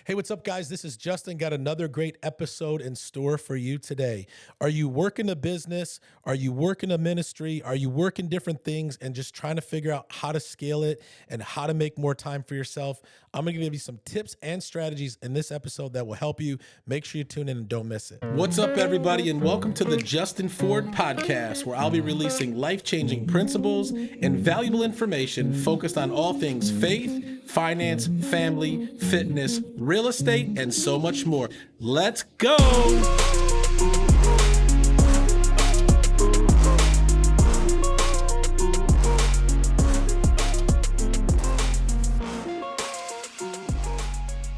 Hey, what's up, guys? This is Justin. Got another great episode in store for you today. Are you working a business? Are you working a ministry? Are you working different things and just trying to figure out how to scale it and how to make more time for yourself? I'm going to give you some tips and strategies in this episode that will help you. Make sure you tune in and don't miss it. What's up, everybody, and welcome to the Justin Ford Podcast, where I'll be releasing life-changing principles and valuable information focused on all things faith, finance, family, fitness, real estate, and so much more. Let's go.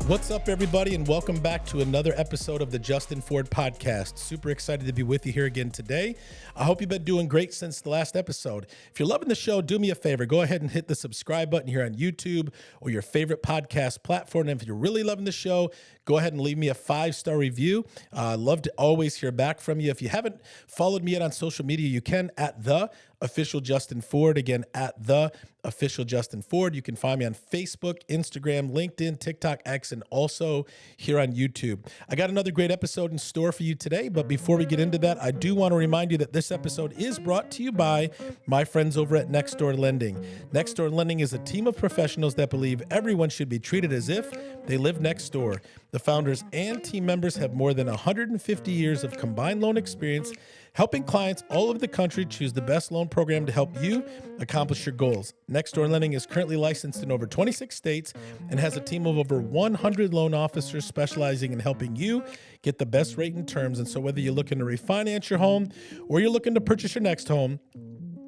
What's up, everybody, and welcome back to another episode of the Justin Ford Podcast. Super excited to be with you here again today. I hope you've been doing great since the last episode. If you're loving the show, do me a favor. Go ahead and hit the subscribe button here on YouTube or your favorite podcast platform. And if you're really loving the show, go ahead and leave me a 5-star review. Love to always hear back from you. If you haven't followed me yet on social media, you can at the official Justin Ford. Again, at the official Justin Ford. You can find me on Facebook, Instagram, LinkedIn, TikTok, X, and also here on YouTube. I got another great episode in store for you today, but before we get into that, I do want to remind you that this episode is brought to you by my friends over at Next Door Lending. Next Door Lending is a team of professionals that believe everyone should be treated as if they live next door. The founders and team members have more than 150 years of combined loan experience, helping clients all over the country choose the best loan program to help you accomplish your goals. Next Door Lending is currently licensed in over 26 states and has a team of over 100 loan officers specializing in helping you get the best rate and terms. And so whether you're looking to refinance your home or you're looking to purchase your next home,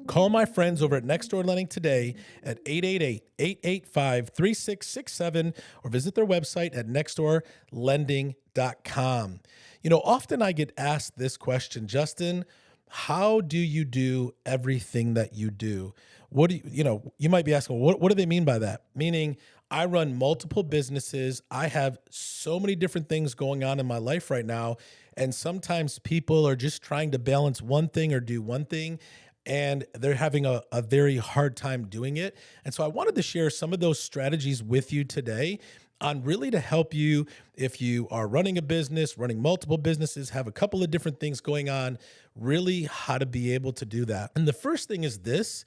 call my friends over at Next Door Lending today at 888-885-3667 or visit their website at nextdoorlending.com. You know, often I get asked this question, Justin, how do you do everything that you do? What do you might be asking, what do they mean by that? Meaning, I run multiple businesses. I have so many different things going on in my life right now. And sometimes people are just trying to balance one thing or do one thing, and they're having a very hard time doing it. And so I wanted to share some of those strategies with you today on really to help you if you are running a business, running multiple businesses, have a couple of different things going on, really how to be able to do that. And the first thing is this: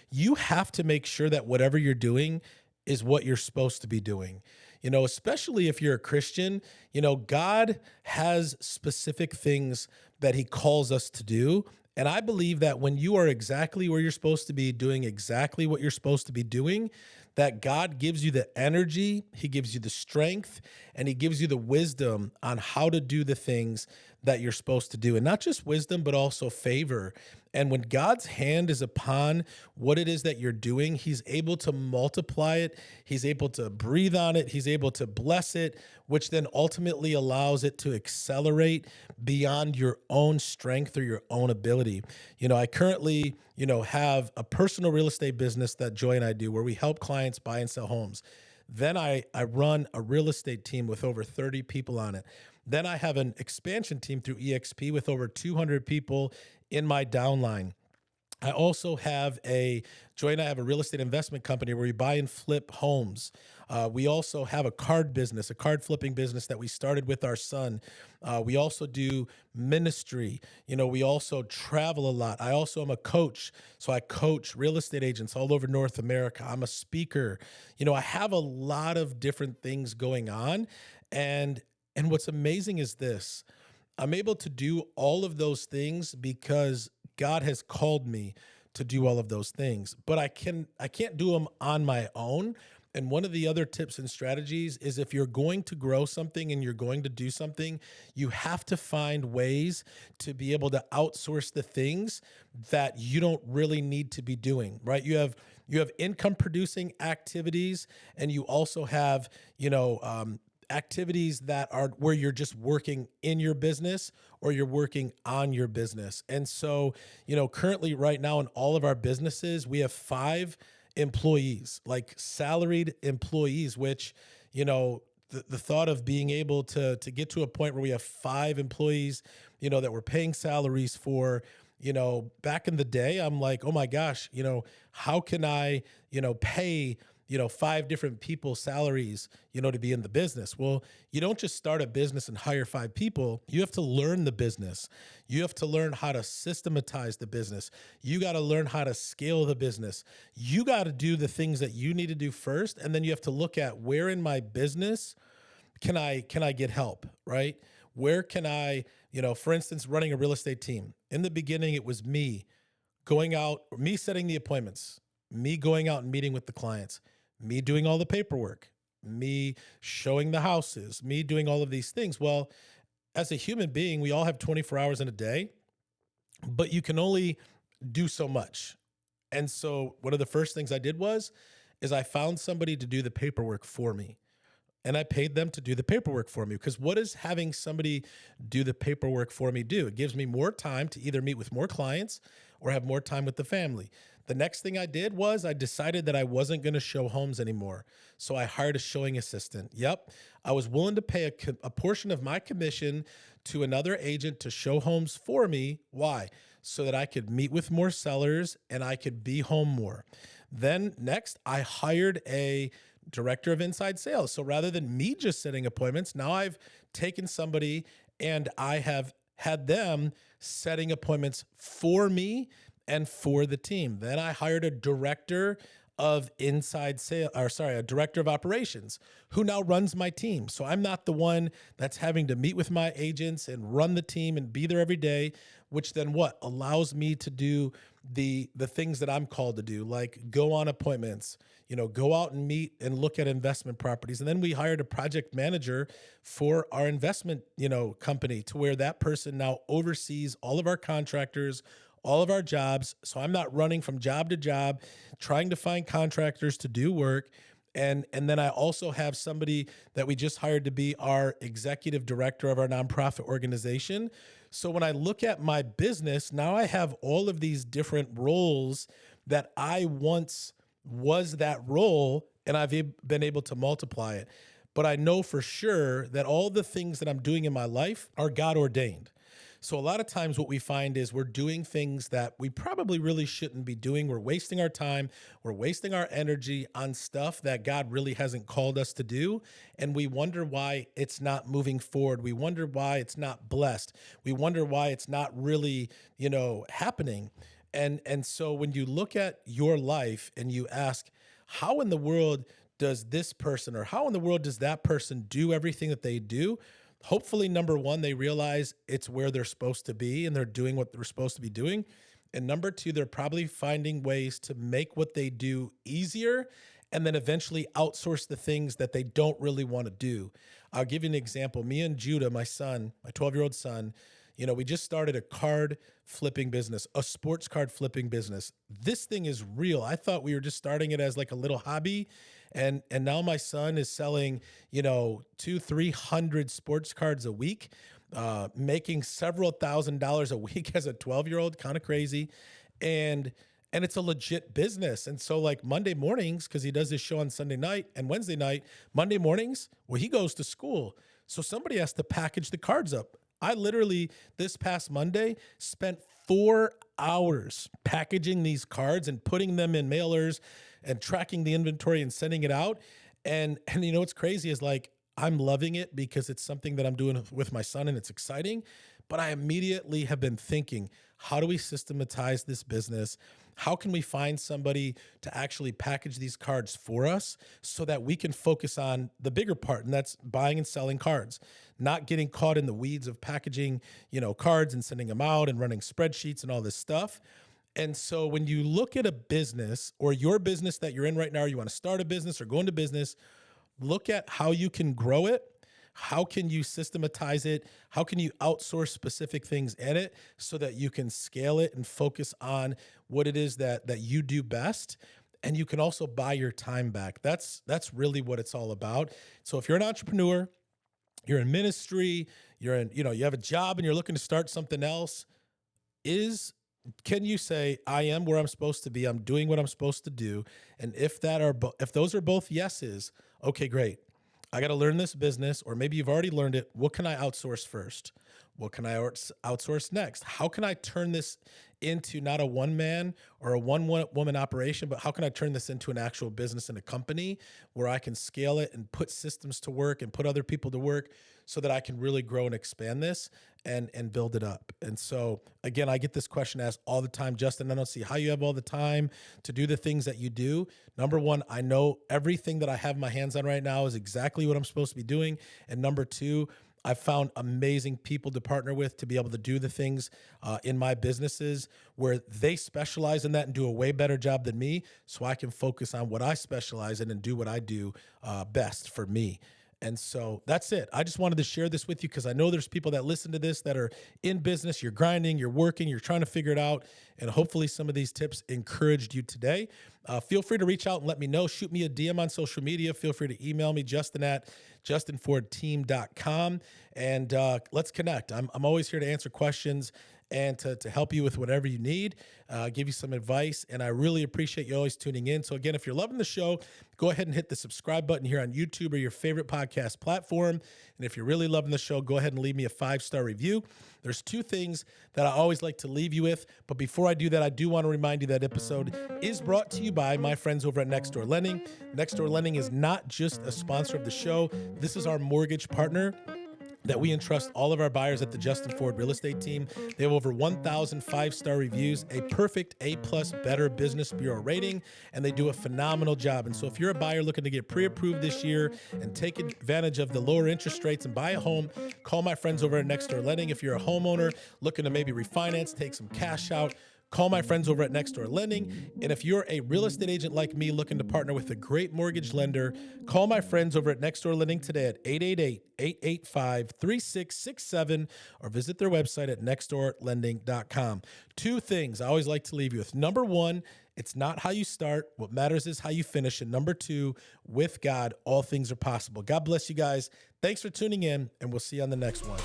you have to make sure that whatever you're doing is what you're supposed to be doing. You know, especially if you're a Christian, God has specific things that he calls us to do. And I believe that when you are exactly where you're supposed to be, doing exactly what you're supposed to be doing, that God gives you the energy, he gives you the strength, and he gives you the wisdom on how to do the things that you're supposed to do. And not just wisdom, but also favor. And when God's hand is upon what it is that you're doing, he's able to multiply it. He's able to breathe on it. He's able to bless it, which then ultimately allows it to accelerate beyond your own strength or your own ability. I currently, have a personal real estate business that Joy and I do where we help clients buy and sell homes. Then I run a real estate team with over 30 people on it. Then I have an expansion team through EXP with over 200 people in my downline. I also have Joy and I have a real estate investment company where we buy and flip homes. We also have a card business, a card flipping business that we started with our son. We also do ministry. We also travel a lot. I also am a coach. So I coach real estate agents all over North America. I'm a speaker. I have a lot of different things going on. And what's amazing is this: I'm able to do all of those things because God has called me to do all of those things, but I can't do them on my own. And one of the other tips and strategies is if you're going to grow something and you're going to do something, you have to find ways to be able to outsource the things that you don't really need to be doing, right? You have income producing activities, and you also have, activities that are where you're just working in your business or you're working on your business. And so, currently right now in all of our businesses, we have 5 employees, like salaried employees, which, the thought of being able to get to a point where we have 5 employees, that we're paying salaries for, back in the day, I'm like, oh my gosh, how can I, pay 5 different people's salaries, to be in the business. Well, you don't just start a business and hire 5 people. You have to learn the business. You have to learn how to systematize the business. You got to learn how to scale the business. You got to do the things that you need to do first. And then you have to look at, where in my business can I get help, right? Where can I, for instance, running a real estate team. In the beginning, it was me going out, me setting the appointments, me going out and meeting with the clients, me doing all the paperwork, me showing the houses, me doing all of these things. Well, as a human being, we all have 24 hours in a day, but you can only do so much. And so one of the first things I did is I found somebody to do the paperwork for me. And I paid them to do the paperwork for me, because what does having somebody do the paperwork for me do? It gives me more time to either meet with more clients or have more time with the family. The next thing I did was I decided that I wasn't going to show homes anymore. So I hired a showing assistant. Yep. I was willing to pay a portion of my commission to another agent to show homes for me. Why? So that I could meet with more sellers and I could be home more. Then next, I hired a director of inside sales. So rather than me just setting appointments, now I've taken somebody and I have had them setting appointments for me and for the team. Then I hired a director of inside sales, a director of operations who now runs my team. So I'm not the one that's having to meet with my agents and run the team and be there every day, which then what allows me to do the things that I'm called to do, like go on appointments, go out and meet and look at investment properties. And then we hired a project manager for our investment, company, to where that person now oversees all of our contractors, all of our jobs. So I'm not running from job to job, trying to find contractors to do work. And then I also have somebody that we just hired to be our executive director of our nonprofit organization. So when I look at my business, now I have all of these different roles that I once was that role, and I've been able to multiply it. But I know for sure that all the things that I'm doing in my life are God ordained. So a lot of times what we find is we're doing things that we probably really shouldn't be doing. We're wasting our time. We're wasting our energy on stuff that God really hasn't called us to do. And we wonder why it's not moving forward. We wonder why it's not blessed. We wonder why it's not really, happening. And so when you look at your life and you ask, how in the world does this person, or how in the world does that person do everything that they do? Hopefully, number one, they realize it's where they're supposed to be and they're doing what they're supposed to be doing. And number two, they're probably finding ways to make what they do easier and then eventually outsource the things that they don't really want to do. I'll give you an example. Me and Judah, my son, my 12-year-old son, we just started a card flipping business, a sports card flipping business. This thing is real. I thought we were just starting it as like a little hobby. And now my son is selling, 200-300 sports cards a week, making several $1,000s a week as a 12-year-old, kind of crazy. And it's a legit business. And so like Monday mornings, because he does this show on Sunday night and Wednesday night, Monday mornings, well, he goes to school. So somebody has to package the cards up. I literally, this past Monday, spent 4 hours packaging these cards and putting them in mailers and tracking the inventory and sending it out. And what's crazy is like, I'm loving it because it's something that I'm doing with my son and it's exciting. But I immediately have been thinking, how do we systematize this business? How can we find somebody to actually package these cards for us so that we can focus on the bigger part, and that's buying and selling cards, not getting caught in the weeds of packaging, cards and sending them out and running spreadsheets and all this stuff. And so when you look at a business or your business that you're in right now, or you want to start a business or go into business, look at how you can grow it. How can you systematize it? How can you outsource specific things in it so that you can scale it and focus on what it is that you do best? And you can also buy your time back. That's really what it's all about. So if you're an entrepreneur, you're in ministry, you have a job and you're looking to start something else, can you say, I am where I'm supposed to be, I'm doing what I'm supposed to do? And if those are both yeses, okay, great. I got to learn this business, or maybe you've already learned it. What can I outsource first? What can I outsource next? How can I turn this into not a one man or a one woman operation, but how can I turn this into an actual business and a company where I can scale it and put systems to work and put other people to work so that I can really grow and expand this and build it up. And so again, I get this question asked all the time, Justin, I don't see how you have all the time to do the things that you do. Number one, I know everything that I have my hands on right now is exactly what I'm supposed to be doing. And number two, I've found amazing people to partner with to be able to do the things in my businesses where they specialize in that and do a way better job than me, so I can focus on what I specialize in and do what I do best for me. And so that's it. I just wanted to share this with you because I know there's people that listen to this that are in business. You're grinding, you're working, you're trying to figure it out. And hopefully some of these tips encouraged you today. Feel free to reach out and let me know. Shoot me a DM on social media. Feel free to email me, justin@justinfordteam.com. And let's connect. I'm always here to answer questions and to help you with whatever you need, give you some advice. And I really appreciate you always tuning in. So again, if you're loving the show, go ahead and hit the subscribe button here on YouTube or your favorite podcast platform. And if you're really loving the show, go ahead and leave me a 5-star review. There's 2 things that I always like to leave you with. But before I do that, I do want to remind you that episode is brought to you by my friends over at Next Door Lending. Next Door Lending is not just a sponsor of the show. This is our mortgage partner that we entrust all of our buyers at the Justin Ford Real Estate Team. They have over 1,000 5-star reviews, a perfect A+ Better Business Bureau rating, and they do a phenomenal job. And so if you're a buyer looking to get pre-approved this year and take advantage of the lower interest rates and buy a home, call my friends over at Next Door Lending. If you're a homeowner looking to maybe refinance, take some cash out, call my friends over at Next Door Lending. And if you're a real estate agent like me looking to partner with a great mortgage lender, call my friends over at Next Door Lending today at 888-885-3667 or visit their website at nextdoorlending.com. 2 things I always like to leave you with. Number 1, it's not how you start. What matters is how you finish. And number 2, with God, all things are possible. God bless you guys. Thanks for tuning in, and we'll see you on the next one.